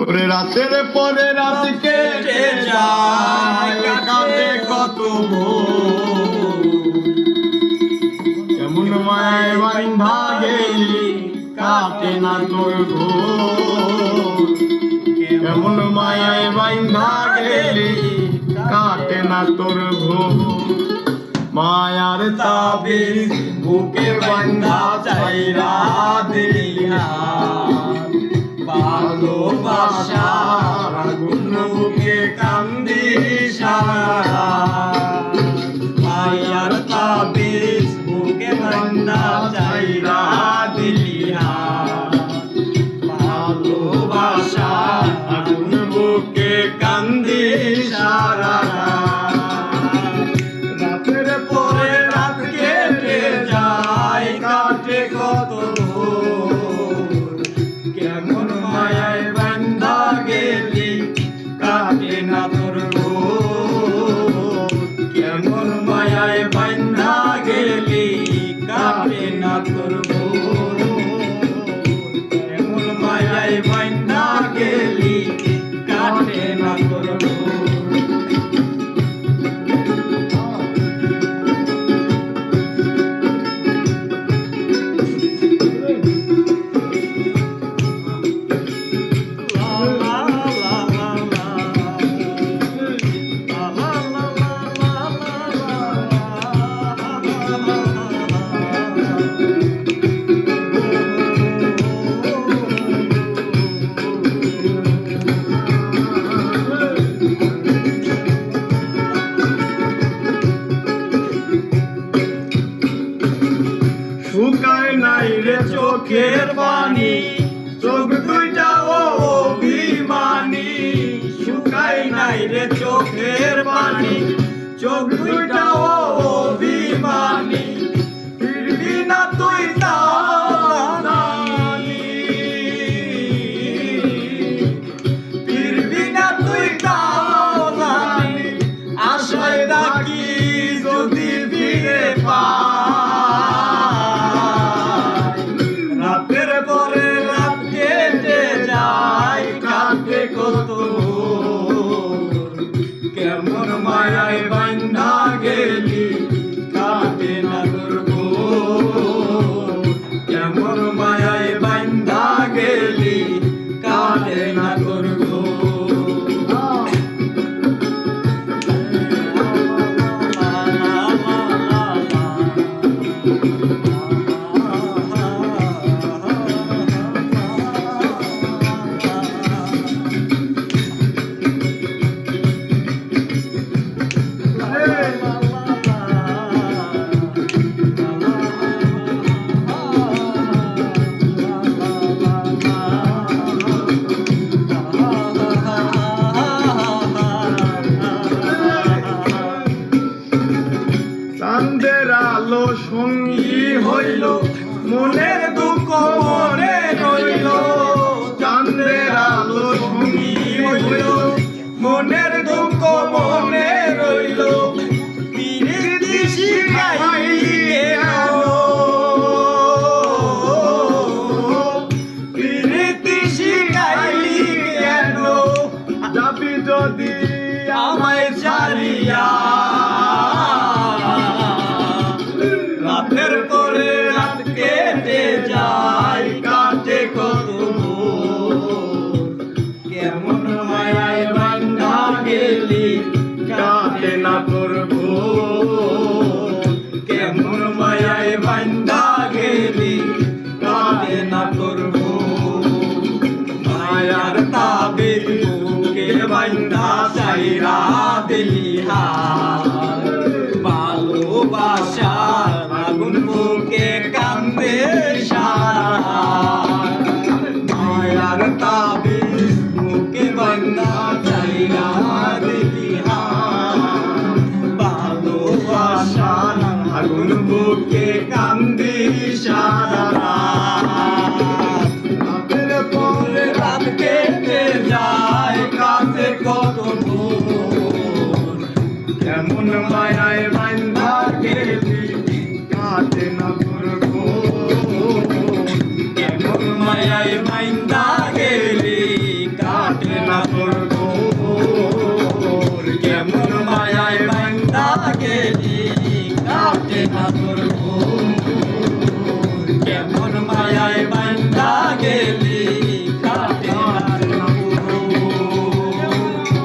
ওরে রাতের পরে রাত কেটে যায় কাটে কত ভোর কেমন মায় বান্ধা গেলি কাটে না তোর ঘোর কেমন মায় বান্ধা গেলি কাটে না তোর ঘোর মায়ার তাবিজ বুকে বান্ধা চাইরা দিলিয়া ভালোবাসার আগুন বুকে কান্দি সারা মায়ার তাবিজ বুকে বান্ধা চাইরা দিলিয়া ভালোবাসার আগুন বুকে কান্দি সারা রাতের পরে রাত কেটে যায় কাটে কত কেমন মায়ায় বান্ধা গেলি কাটে না তোর কেমন মায়ায় বান্ধা গেলি কাটে না তোর কেমন মায়ায় বান্ধা গেলি কাটে না তোর শুকায় নাই রে চোখের পানি চোখ দুইটা ও অভিমানী শুকায় নাই রে চোখের পানি চোখ দুইটা ও অভিমানী ফিরবি না তুই জানি ফিরবি না তুই জানি আশায় রাখি যদি ফিরে পা রাতের পরে রাত কেটে যায় কাটে কত কেমন মায়ায় বান্ধা গেলি কাটে না তোর কেমন মায়ায় বান্ধা গেলি কাটে না তোর চাঁদের আলো সঙ্গী হইল মনের দুঃখ মনে রইল চাঁদের আলো সঙ্গী হইল মনের দুঃখ মনে রইল প্রীতি শিখাইলি কেন প্রীতি শিখাইলি কেন যাবি যদি আমায় ছাড়িয়া রাতের পরে রাত কেটে যায় কাটে কত কেমন মায়ায় বান্ধা গেলি কাটে না তোর কেমন মায়ায় বান্ধা গেলি কাটে না তোর মায়ার তাবিজ বুকে বান্ধা চাইরা দিলি ভালোবাসার আগুন বুকে কান্দে সারা মায়ার তাবিজ বুকে বান্ধা চাইরা দিলি ভালোবাসার আগুন বুকে কান্দে সারা রাতের পরে রাত কেটে যায় কাটে কত কেমন মায়ায় বান্ধা গেলি কাটে না তোর কেমন মায়ায় বান্ধা গেলি কাটে কেমন মায়ায় বাইন